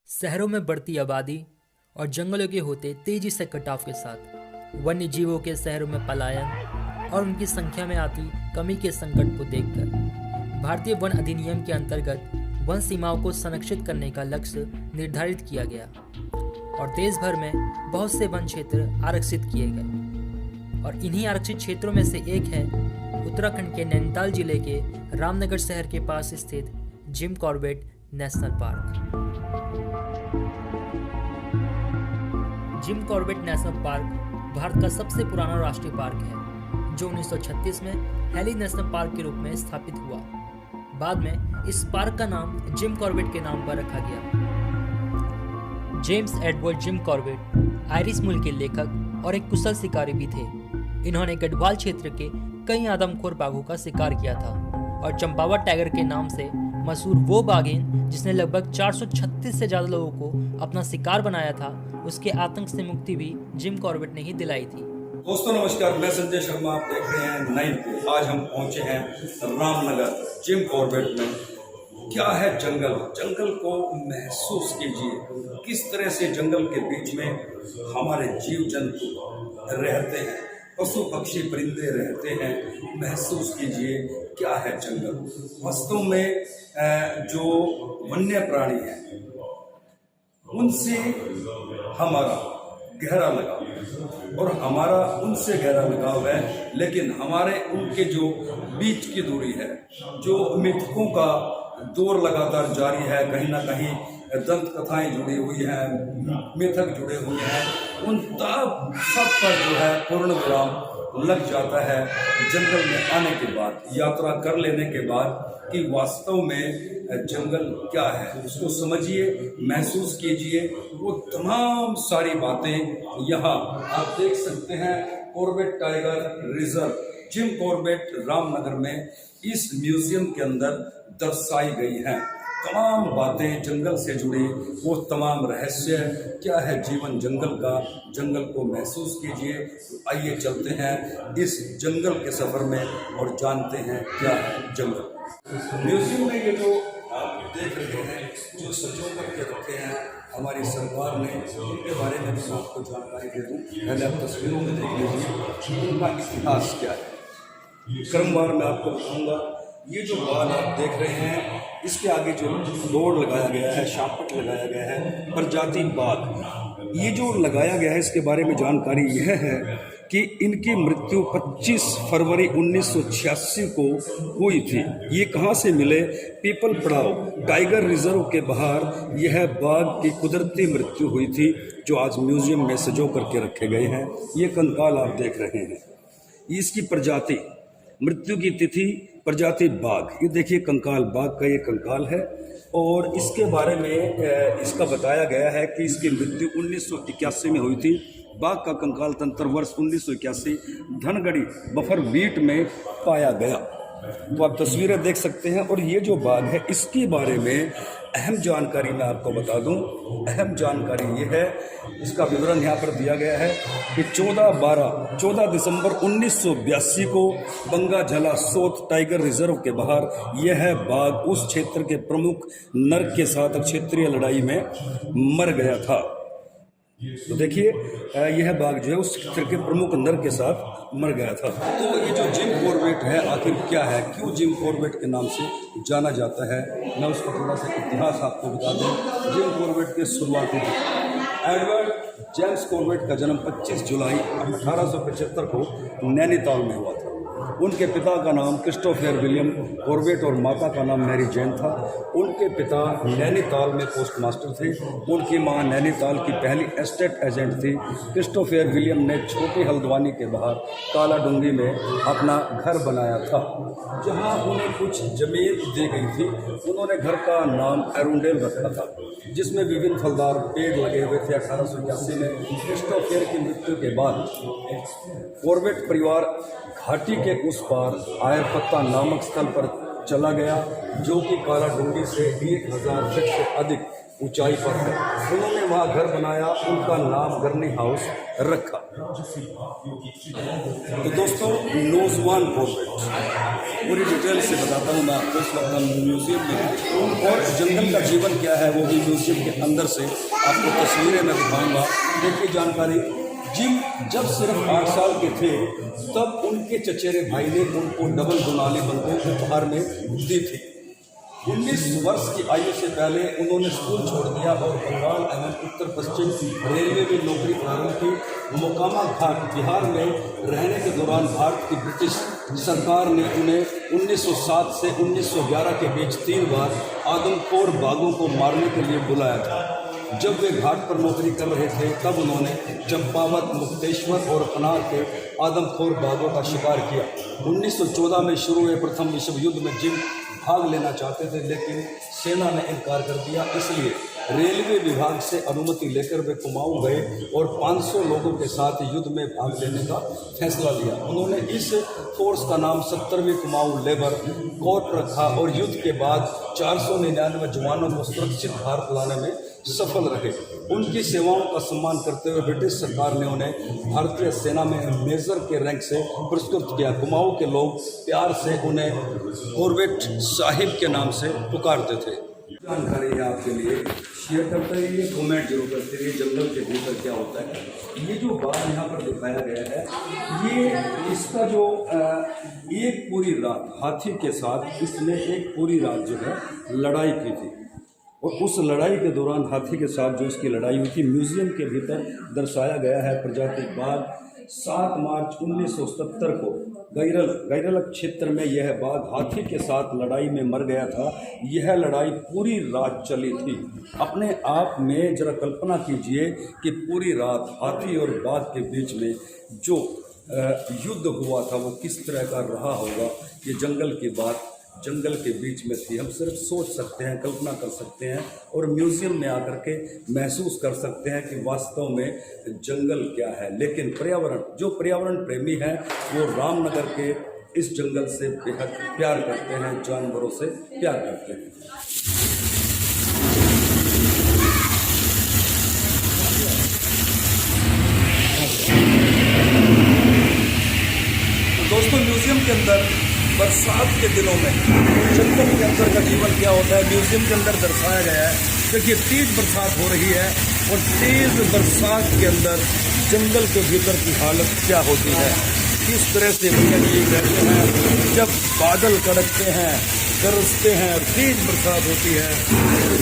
शहरों में बढ़ती आबादी और जंगलों के होते तेजी से कटाव के साथ वन्य जीवों के शहरों में पलायन और उनकी संख्या में आती कमी के संकट को देखकर भारतीय वन अधिनियम के अंतर्गत वन सीमाओं को संरक्षित करने का लक्ष्य निर्धारित किया गया और देश भर में बहुत से वन क्षेत्र आरक्षित किए गए। और इन्हीं आरक्षित क्षेत्रों में से एक है उत्तराखंड के नैनीताल जिले के रामनगर शहर के पास स्थित Jim Corbett national park. Jim Corbett national park Bharat का सबसे पुराना राष्ट्रीय पार्क है, जो 1936 में हेली नेशनल पार्क के रूप में स्थापित हुआ। बाद में इस पार्क का नाम जिम कॉर्बेट के नाम पर रखा गया। James Edward Jim Corbett Irish मूल के लेखक और एक कुशल शिकारी भी थे। इन्होंने गढ़वाल क्षेत्र के कई आदमखोर बाघों का शिकार किया था और चंपावत टाइगर के नाम से मशहूर वो बाघिन जिसने लगभग 436 से ज्यादा लोगों को अपना शिकार बनाया था, उसके आतंक से मुक्ति भी जिम कॉर्बेट ने ही दिलाई थी। दोस्तों नमस्कार, मैं संजय शर्मा, आप देख रहे हैं 9 पे। आज हम पहुंचे हैं रामनगर जिम कॉर्बेट में। क्या है जंगल? जंगल को महसूस कीजिए, किस तरह से जंगल के बीच में हमारे जीव जंतु रहते हैं, पशु पक्षी परिंदे रहते हैं। महसूस कीजिए क्या है जंगल। वास्तव में जो वन्य प्राणी हैं उनसे हमारा गहरा लगाव और हमारा उनसे गहरा लगाव है, लेकिन हमारे उनके जो बीच की दूरी है, जो मिथकों का दौर लगातार जारी है, कहीं ना कहीं दंत कथाएं जुड़ी हुई हैं, मिथक जुड़े हुए हैं, उन सब पर जो है पूर्ण विराम लग जाता है जंगल में आने के बाद, यात्रा कर लेने के बाद, कि वास्तव में जंगल क्या है उसको समझिए, महसूस कीजिए। वो तमाम सारी बातें यहाँ आप देख सकते हैं। Corbett tiger reserve Jim Corbett Ramnagar में इस म्यूजियम के अंदर दर्शाई गई हैं। तमाम बातें जंगल से जुड़ी, वो तमाम रहस्य क्या है जीवन जंगल का, जंगल को महसूस कीजिए। तो आइए चलते हैं इस जंगल के सफर में और जानते हैं क्या है जंगल। म्यूजियम में ये जो आप देख रहे हैं, जो सजो करके रखे हैं हमारी सरकार ने, उनके बारे में भी मैं आपको जानकारी दे दूँ। पहले आप तस्वीरों में देख लीजिए उनका इतिहास क्या है। क्रमवार मैं आपको बताऊँगा। ये जो बाल आप देख रहे हैं, इसके आगे जो बोर्ड लगाया गया है, शापट लगाया गया है, प्रजाति बाघ। ये जो लगाया गया है, इसके बारे में जानकारी यह है कि इनकी मृत्यु 25 फरवरी 1986 को हुई थी। ये कहाँ से मिले? पीपल पड़ाव टाइगर रिजर्व के बाहर यह बाघ की कुदरती मृत्यु हुई थी, जो आज म्यूजियम में सजो करके रखे गए हैं। ये कंकाल आप देख रहे हैं। इसकी प्रजाति, मृत्यु की तिथि, प्रजाति बाघ। ये देखिए कंकाल, बाघ का ये कंकाल है और इसके बारे में इसका बताया गया है कि इसकी मृत्यु 1981 में हुई थी। बाघ का कंकाल तंत्र वर्ष 1981 धनगढ़ी बफर बीट में पाया गया। तो आप तस्वीरें देख सकते हैं। और ये जो बाघ है, इसके बारे में अहम जानकारी मैं आपको बता दूं। अहम जानकारी ये है, इसका विवरण यहाँ पर दिया गया है कि 14 दिसंबर 1982 को बंगा झला सोत टाइगर रिजर्व के बाहर यह बाघ उस क्षेत्र के प्रमुख नर के साथ क्षेत्रीय लड़ाई में मर गया था। तो देखिए यह बाघ जो है उस क्षेत्र के प्रमुख नर के साथ मर गया था। तो ये जो जिम कॉर्बेट है आखिर क्या है, क्यों जिम कॉर्बेट के नाम से जाना जाता है, मैं उसका थोड़ा सा इतिहास आपको बता दूं। जिम कॉर्बेट के शुरुआती एडवर्ड जेम्स कॉर्बेट का जन्म 25 जुलाई 1875 को नैनीताल में हुआ था। उनके पिता का नाम क्रिस्टोफर विलियम कॉर्बेट और माता का नाम मैरी जैन था। उनके पिता नैनीताल में पोस्टमास्टर थे। उनकी मां नैनीताल की पहली एस्टेट एजेंट थी। क्रिस्टोफर विलियम ने छोटी हल्द्वानी के बाहर काला डूंगी में अपना घर बनाया था, जहां उन्हें कुछ जमीन दी गई थी। उन्होंने घर का नाम एरुंडेल रखा था, जिसमें विभिन्न फलदार पेड़ लगे हुए थे। 1881 में क्रिस्टोफर की मृत्यु के बाद कॉर्बेट परिवार घाटी के उस पार आयरपत्ता नामक स्थल पर चला गया, जो कि काला डूंगी से 1000 फीट से अधिक ऊंचाई पर है। उन्होंने वहाँ घर बनाया, उनका नाम गरनी हाउस रखा। तो दोस्तों, नौजवान कॉर्बेट पूरी डिटेल से बताता हूँ मैं आपको। इस वक्त हम म्यूजियम में हैं और जंगल का जीवन क्या है वो भी म्यूजियम के अंदर से आपको तस्वीरें में दिखाऊंगा। देखिए जानकारी, जिम जब सिर्फ 8 साल के थे तब उनके चचेरे भाई ने उनको डबल दुनाली बंदूक उपहार में दी थी। 19 वर्ष की आयु से पहले उन्होंने स्कूल छोड़ दिया और बंगाल एवं उत्तर पश्चिम रेलवे में नौकरी प्रारंभ की। मोकामा घाट बिहार में रहने के दौरान भारत की ब्रिटिश सरकार ने उन्हें 1907 से 1911 के बीच 3 बार आदमखोर बाघों को मारने के लिए बुलाया था। जब वे घाट पर नौकरी कर रहे थे तब उन्होंने चंपावत, मुक्तेश्वर और पनार के आदमखोर बाघों का शिकार किया। 1914 में शुरू हुए प्रथम विश्व युद्ध में जिम भाग लेना चाहते थे लेकिन सेना ने इनकार कर दिया, इसलिए रेलवे विभाग से अनुमति लेकर वे कुमाऊं गए और 500 लोगों के साथ युद्ध में भाग लेने का फैसला लिया। उन्होंने इस फोर्स का नाम 70वीं कुमाऊं लेबर कोर रखा और युद्ध के बाद 499 जवानों को सुरक्षित भारत लाने में सफल रहे। उनकी सेवाओं का सम्मान करते हुए ब्रिटिश सरकार ने उन्हें भारतीय सेना में मेजर के रैंक से पुरस्कृत किया। कुमाऊं के लोग प्यार से उन्हें कॉर्बेट साहिब के नाम से पुकारते थे। जानकारी है आपके लिए, शेयर करते रहिए, कमेंट जरूर करते रहिए। जंगल के भीतर क्या होता है, ये जो बात यहाँ पर दिखाया गया है, ये इसका जो एक पूरी रात हाथी के साथ इसने एक पूरी रात जो है लड़ाई की थी और उस लड़ाई के दौरान हाथी के साथ जो इसकी लड़ाई हुई थी म्यूजियम के भीतर दर्शाया गया है। प्रजाति बाघ 7 मार्च 1970 को गैरल क्षेत्र में यह बाघ हाथी के साथ लड़ाई में मर गया था। यह लड़ाई पूरी रात चली थी। अपने आप में जरा कल्पना कीजिए कि पूरी रात हाथी और बाघ के बीच में जो युद्ध हुआ था वो किस तरह का रहा होगा। ये जंगल की बात जंगल के बीच में थी। हम सिर्फ सोच सकते हैं, कल्पना कर सकते हैं और म्यूजियम में आकर के महसूस कर सकते हैं कि वास्तव में जंगल क्या है। लेकिन जो पर्यावरण प्रेमी हैं वो रामनगर के इस जंगल से बेहद प्यार करते हैं, जानवरों से प्यार करते हैं। दोस्तों, म्यूजियम के अंदर बरसात के दिनों में जंगल के अंदर का जीवन क्या होता है म्यूजियम के अंदर दर्शाया गया है। देखिए, तेज बरसात हो रही है और तेज बरसात के अंदर जंगल के भीतर की हालत क्या होती है, किस तरह से वन्य जीव रहते हैं। जब बादल कड़कते हैं, गरजते हैं और तेज बरसात होती है,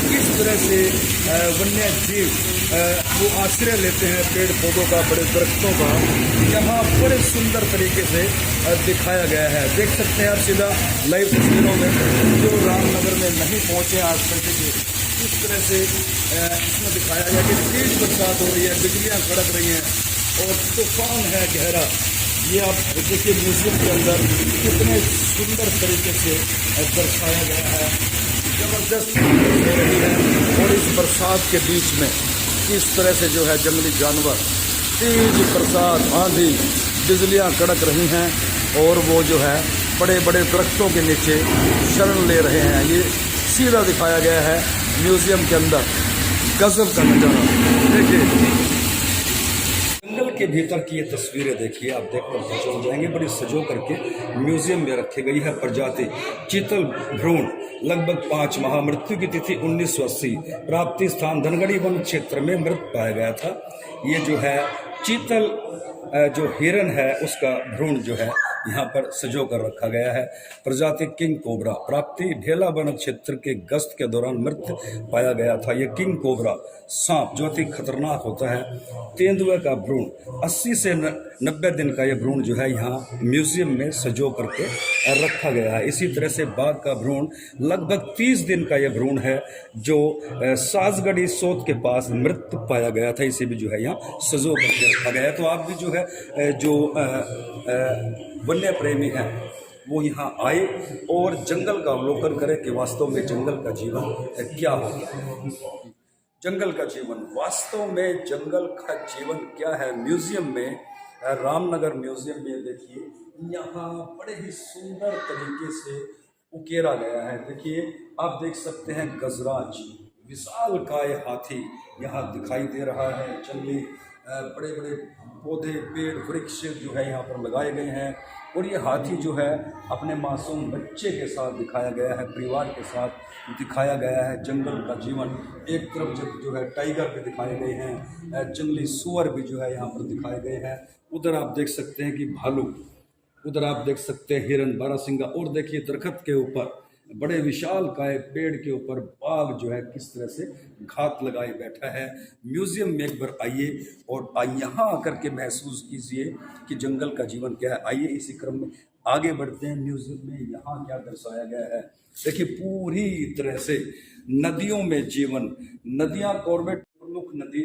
किस तरह से वन्य जीव वो आश्रय लेते हैं पेड़ पौधों का, बड़े दरख्तों का। यहाँ बड़े सुंदर तरीके से दिखाया गया है। देख सकते हैं आप सीधा लाइव तस्वीरों में, जो रामनगर में नहीं पहुँचे आज तक के, इस तरह से इसमें दिखाया गया कि तेज बरसात हो रही है, बिजलियाँ कड़क रही हैं और तूफान है गहरा। ये आप देखिए म्यूजियम के अंदर कितने सुंदर तरीके से दर्शाया गया है। जबरदस्त हो रही है और इस बरसात के बीच में इस तरह से जो है जंगली जानवर, तेज बरसात, आंधी, बिजलियां कड़क रही हैं और वो जो है बड़े बड़े दरख्तों के नीचे शरण ले रहे हैं। ये सीधा दिखाया गया है म्यूजियम के अंदर। गजब का नजारा देखिए। जंगल के भीतर की ये तस्वीरें देखिए, आप देखकर खुश हो जाएंगे। बड़ी सजो करके म्यूजियम में रखी गई है प्रजाति चीतल भ्रूण, लगभग 5 माह, मृत्यु की तिथि 1980, प्राप्ति स्थान धनगढ़ी वन क्षेत्र में मृत पाया गया था। ये जो है चीतल जो हिरन है उसका भ्रूण जो है यहाँ पर सजो कर रखा गया है। प्रजाति किंग कोबरा, प्राप्ति ढेला वन क्षेत्र के गश्त के दौरान मृत पाया गया था। ये किंग कोबरा सांप जो अति खतरनाक होता है। तेंदुए का भ्रूण 80 से 90 दिन का ये भ्रूण जो है यहाँ म्यूजियम में सजो करके रखा गया है। इसी तरह से बाघ का भ्रूण लगभग 30 दिन का ये भ्रूण है जो साजगढ़ी सोत के पास मृत पाया गया था। इसे भी जो है यहाँ सजो करके रखा गया है। तो आप भी जो है जो वन्य प्रेमी हैं वो यहाँ आए और जंगल का अवलोकन करें कि वास्तव में जंगल का जीवन क्या होता है। जंगल का जीवन, वास्तव में जंगल का जीवन क्या है। म्यूजियम में, रामनगर म्यूजियम में देखिए, यहाँ बड़े ही सुंदर तरीके से उकेरा गया है। देखिए, आप देख सकते हैं गजराज, विशालकाय हाथी यहाँ दिखाई दे रहा है। जंगली बड़े बड़े पौधे पेड़ वृक्ष जो है यहाँ पर लगाए गए हैं और ये हाथी जो है अपने मासूम बच्चे के साथ दिखाया गया है, परिवार के साथ दिखाया गया है। जंगल का जीवन एक तरफ जो है टाइगर भी दिखाए गए हैं, जंगली सुअर भी जो है यहाँ पर दिखाए गए हैं। उधर आप देख सकते हैं कि भालू, उधर आप देख सकते हैं हिरन, बारहसिंगा, और देखिए दरख्त के ऊपर बड़े विशाल काय पेड़ के ऊपर बाघ जो है किस तरह से घात लगाए बैठा है। म्यूजियम में एक बार आइए और यहाँ आकर के महसूस कीजिए कि जंगल का जीवन क्या है। आइए इसी क्रम में आगे बढ़ते हैं। म्यूजियम में यहाँ क्या दर्शाया गया है, देखिए पूरी तरह से नदियों में जीवन। नदियाँ कॉर्बेट प्रमुख नदी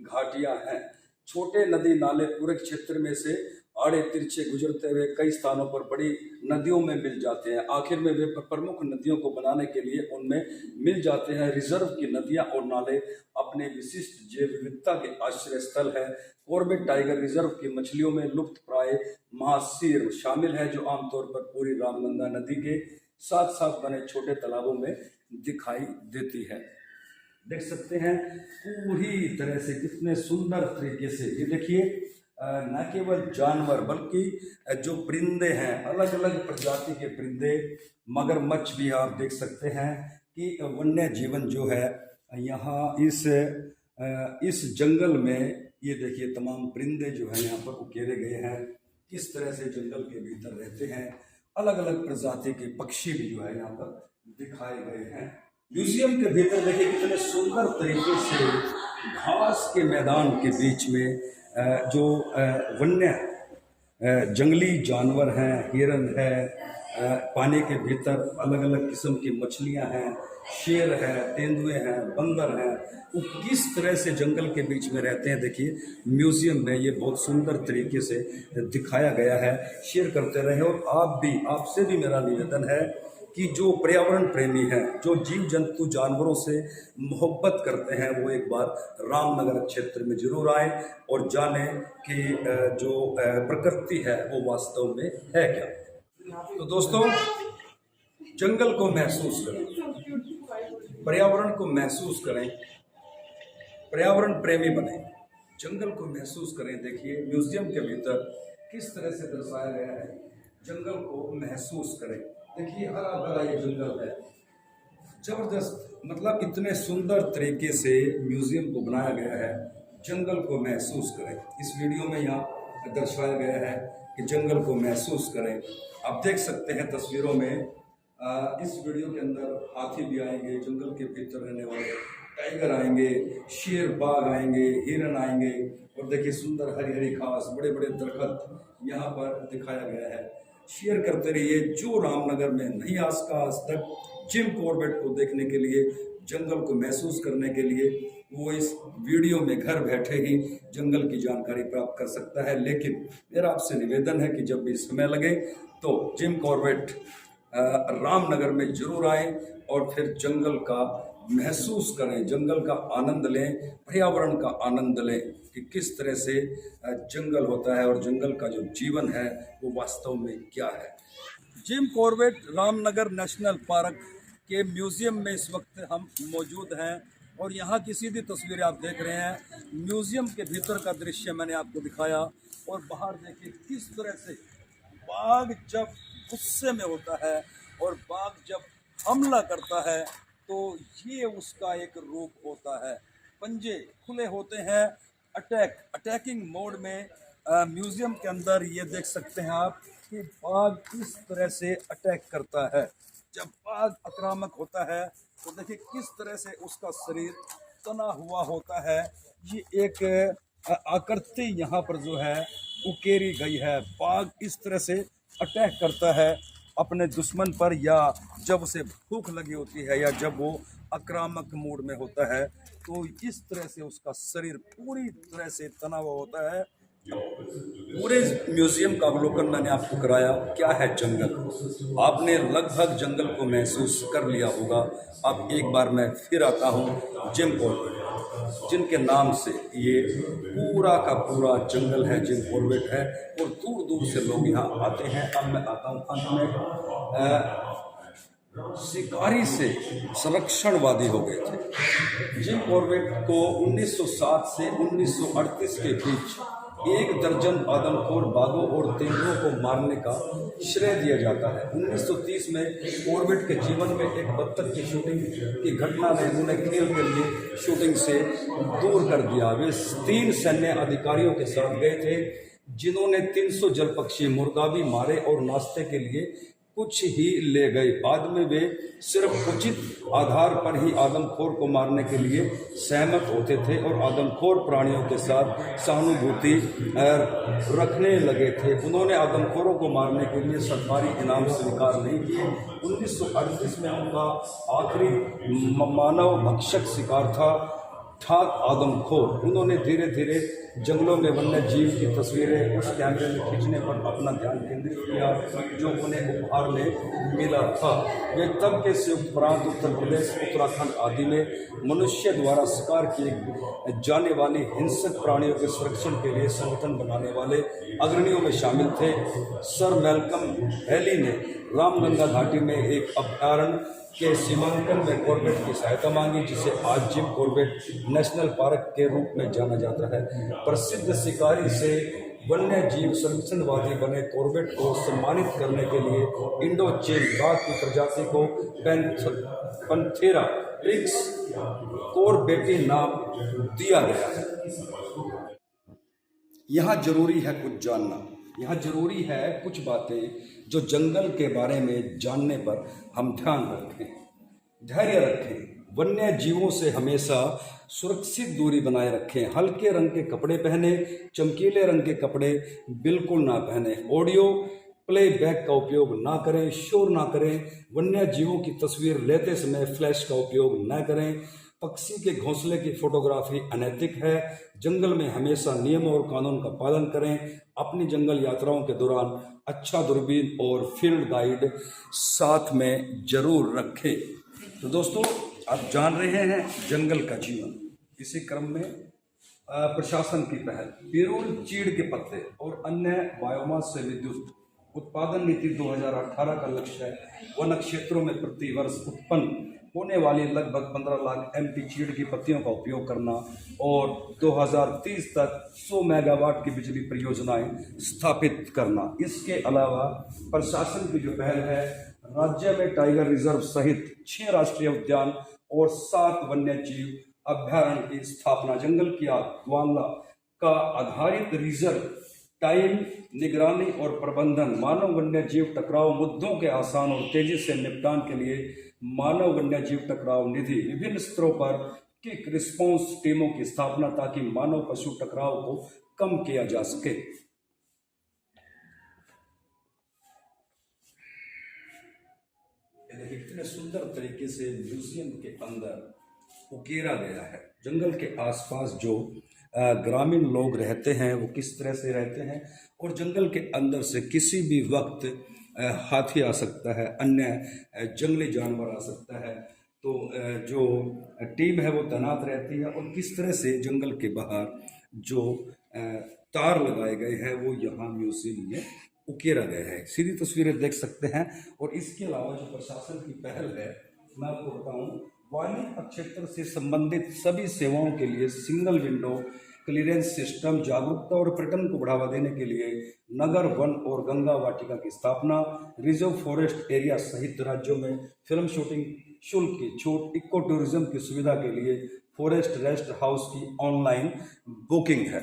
घाटियाँ हैं। छोटे नदी नाले पूरे क्षेत्र में से आड़े तिरछे गुजरते हुए कई स्थानों पर बड़ी नदियों में मिल जाते हैं। आखिर में वे प्रमुख नदियों को बनाने के लिए उनमें मिल जाते हैं। रिजर्व की नदियां और नाले अपने विशिष्ट जैव विविधता के आश्रय स्थल है। कॉर्बेट टाइगर रिजर्व की मछलियों में लुप्त प्राय महासीर शामिल है, जो आमतौर पर पूरी रामगंगा नदी के साथ साथ बने छोटे तालाबों में दिखाई देती है। देख सकते हैं पूरी तरह से कितने सुंदर तरीके से, ये देखिए न केवल जानवर बल्कि जो परिंदे हैं, अलग अलग प्रजाति के परिंदे, मगरमच्छ भी आप देख सकते हैं कि वन्य जीवन जो है यहाँ इस जंगल में, ये देखिए तमाम परिंदे जो है यहाँ पर उकेरे गए हैं। किस तरह से जंगल के भीतर रहते हैं। अलग अलग प्रजाति के पक्षी भी जो है यहाँ पर दिखाए गए हैं। म्यूजियम के भीतर देखिए कितने सुंदर तरीके से घास के मैदान के बीच में जो वन्य जंगली जानवर हैं, हिरन है, पानी के भीतर अलग अलग किस्म की मछलियां हैं, शेर है, तेंदुए हैं, बंदर हैं, वो किस तरह से जंगल के बीच में रहते हैं। देखिए म्यूजियम में ये बहुत सुंदर तरीके से दिखाया गया है। शेयर करते रहे। और आपसे भी मेरा निवेदन है कि जो पर्यावरण प्रेमी हैं, जो जीव जंतु जानवरों से मोहब्बत करते हैं, वो एक बार रामनगर क्षेत्र में जरूर आए और जानें कि जो प्रकृति है वो वास्तव में है क्या। तो दोस्तों, जंगल को महसूस करें, पर्यावरण को महसूस करें, पर्यावरण प्रेमी बने, जंगल को महसूस करें। देखिए म्यूजियम के भीतर किस तरह से दर्शाया गया है, जंगल को महसूस करें। देखिए हरा भरा ये जंगल है, जबरदस्त, मतलब इतने सुंदर तरीके से म्यूजियम को बनाया गया है। जंगल को महसूस करें। इस वीडियो में यहाँ दर्शाया गया है कि जंगल को महसूस करें। आप देख सकते हैं तस्वीरों में, इस वीडियो के अंदर हाथी भी आएंगे, जंगल के भीतर रहने वाले टाइगर आएंगे, शेर बाघ आएंगे, हिरन आएंगे, और देखिए सुंदर हरी हरी घास, बड़े बड़े दरख्त यहाँ पर दिखाया गया है। शेयर करते रहिए। जो रामनगर में नहीं आज तक जिम कॉर्बेट को देखने के लिए, जंगल को महसूस करने के लिए, वो इस वीडियो में घर बैठे ही जंगल की जानकारी प्राप्त कर सकता है। लेकिन मेरा आपसे निवेदन है कि जब भी समय लगे तो जिम कॉर्बेट रामनगर में जरूर आएं और फिर जंगल का महसूस करें, जंगल का आनंद लें, पर्यावरण का आनंद लें कि किस तरह से जंगल होता है और जंगल का जो जीवन है वो वास्तव में क्या है। Jim Corbett Ramnagar national park के म्यूजियम में इस वक्त हम मौजूद हैं और यहाँ की सीधी तस्वीरें आप देख रहे हैं। म्यूजियम के भीतर का दृश्य मैंने आपको दिखाया और बाहर देखिए किस तरह से बाघ जब गुस्से में होता है और बाघ जब हमला करता है तो ये उसका एक रूप होता है। पंजे खुले होते हैं, अटैकिंग मोड में। म्यूजियम के अंदर ये देख सकते हैं आप कि बाघ किस तरह से अटैक करता है। जब बाघ आक्रामक होता है तो देखिए किस तरह से उसका शरीर तना हुआ होता है। ये एक आकृति यहाँ पर जो है उकेरी गई है। बाघ इस तरह से अटैक करता है अपने दुश्मन पर, या जब उसे भूख लगी होती है या जब वो आक्रामक मूड में होता है तो इस तरह से उसका शरीर पूरी तरह से तना हुआ होता है। पूरे म्यूजियम का अवलोकन मैंने आपको कराया। क्या है जंगल, आपने लगभग जंगल को महसूस कर लिया होगा। अब एक बार मैं फिर आता हूँ जिम कॉर्बेट, जिनके नाम से ये पूरा का पूरा जंगल है, जिम कॉर्बेट है और दूर दूर से लोग यहाँ आते हैं। अब मैं आता हूँ अंत में। शिकारी से संरक्षणवादी हो गए थे। जिम कॉर्बेट को 1907 से 1938 के बीच 1 दर्जन आदमखोर बाघों और तेंदुओं को मारने का श्रेय दिया जाता है। 1930 में कॉर्बेट के जीवन में एक बत्तख की शूटिंग की घटना ने उन्हें खेल के लिए शूटिंग से दूर कर दिया। वे 3 सैन्य अधिकारियों के साथ गए थे जिन्होंने 300 जलपक्षी मुर्गाबी मारे और नाश्ते के लिए कुछ ही ले गए। बाद में वे सिर्फ उचित आधार पर ही आदमखोर को मारने के लिए सहमत होते थे और आदमखोर प्राणियों के साथ सहानुभूति रखने लगे थे। उन्होंने आदमखोरों को मारने के लिए सरकारी इनाम स्वीकार नहीं किए। 1938 में उनका आखिरी मानव भक्षक शिकार था ठाक आदमखोर। उन्होंने धीरे धीरे जंगलों में वन्य जीव की तस्वीरें उस कैमरे में खींचने पर अपना ध्यान केंद्रित किया जो उन्हें उपहार में मिला था। वे तब के संयुक्त प्रांत उत्तर प्रदेश, उत्तराखंड आदि में मनुष्य द्वारा शिकार किए जाने वाली हिंसक प्राणियों के संरक्षण के लिए संगठन बनाने वाले अग्रणियों में शामिल थे। सर मैल्कम हैली ने रामगंगा घाटी में एक अभयारण्य के सीमांकन में कॉर्बेट की सहायता मांगी, जिसे आज जिम कॉर्बेट नेशनल पार्क के रूप में जाना जाता है। प्रसिद्ध शिकारी से वन्य जीव संरक्षणवादी बने कॉर्बेट को सम्मानित करने के लिए इंडो चीन बाघ की प्रजाति को पैंथेरा ट्रिक्स कॉर्बेटी नाम दिया गया है। यहाँ जरूरी है कुछ जानना, यहाँ जरूरी है कुछ बातें जो जंगल के बारे में जानने पर हम ध्यान रखें, धैर्य रखें, वन्य जीवों से हमेशा सुरक्षित दूरी बनाए रखें, हल्के रंग के कपड़े पहने, चमकीले रंग के कपड़े बिल्कुल ना पहने, ऑडियो प्लेबैक का उपयोग ना करें, शोर ना करें, वन्य जीवों की तस्वीर लेते समय फ्लैश का उपयोग न करें, पक्षी के घोंसले की फोटोग्राफी अनैतिक है, जंगल में हमेशा नियम और कानून का पालन करें, अपनी जंगल यात्राओं के दौरान अच्छा दूरबीन और फील्ड गाइड साथ में जरूर रखें। तो दोस्तों, आप जान रहे हैं जंगल का जीवन। इसी क्रम में प्रशासन की पहल पिरूल, चीड़ के पत्ते और अन्य बायोमास से विद्युत उत्पादन नीति 2018 का लक्ष्य है वन क्षेत्रों में प्रति वर्ष उत्पन्न होने वाली लगभग 15 लाख MP चीड़ की पत्तियों का उपयोग करना और 2030 तक 100 मेगावाट की बिजली परियोजनाएं स्थापित करना। इसके अलावा प्रशासन की जो पहल है, राज्य में टाइगर रिजर्व सहित 6 राष्ट्रीय उद्यान और 7 वन्य जीव अभ्यारण्य की स्थापना। जंगल की आग का आधारित रिजर्व टाइम, निगरानी और प्रबंधन, मानव वन्य जीव टकराव मुद्दों के आसान और तेजी से निपटान के लिए मानव वन्य जीव टकराव निधि, विभिन्न स्तरों पर क्विक रिस्पांस टीमों की स्थापना ताकि मानव पशु टकराव को कम किया जा सके। इतने सुंदर तरीके से म्यूजियम के अंदर उकेरा गया है जंगल के आसपास जो ग्रामीण लोग रहते हैं वो किस तरह से रहते हैं, और जंगल के अंदर से किसी भी वक्त हाथी आ सकता है, अन्य जंगली जानवर आ सकता है। तो जो टीम है वो तैनात रहती है और किस तरह से जंगल के बाहर जो तार लगाए गए हैं वो यहाँ म्यूजियम में उकेरा गया है। सीधी तस्वीरें देख सकते हैं। और इसके अलावा जो प्रशासन की पहल है, मैं आपको बताऊँ, वायु क्षेत्र से संबंधित सभी सेवाओं के लिए सिंगल विंडो क्लियरेंस सिस्टम, जागरूकता और पर्यटन को बढ़ावा देने के लिए नगर वन और गंगा वाटिका की स्थापना, रिजर्व फॉरेस्ट एरिया सहित राज्यों में फिल्म शूटिंग शुल्क की छूट, इको टूरिज्म की सुविधा के लिए फॉरेस्ट रेस्ट हाउस की ऑनलाइन बुकिंग है।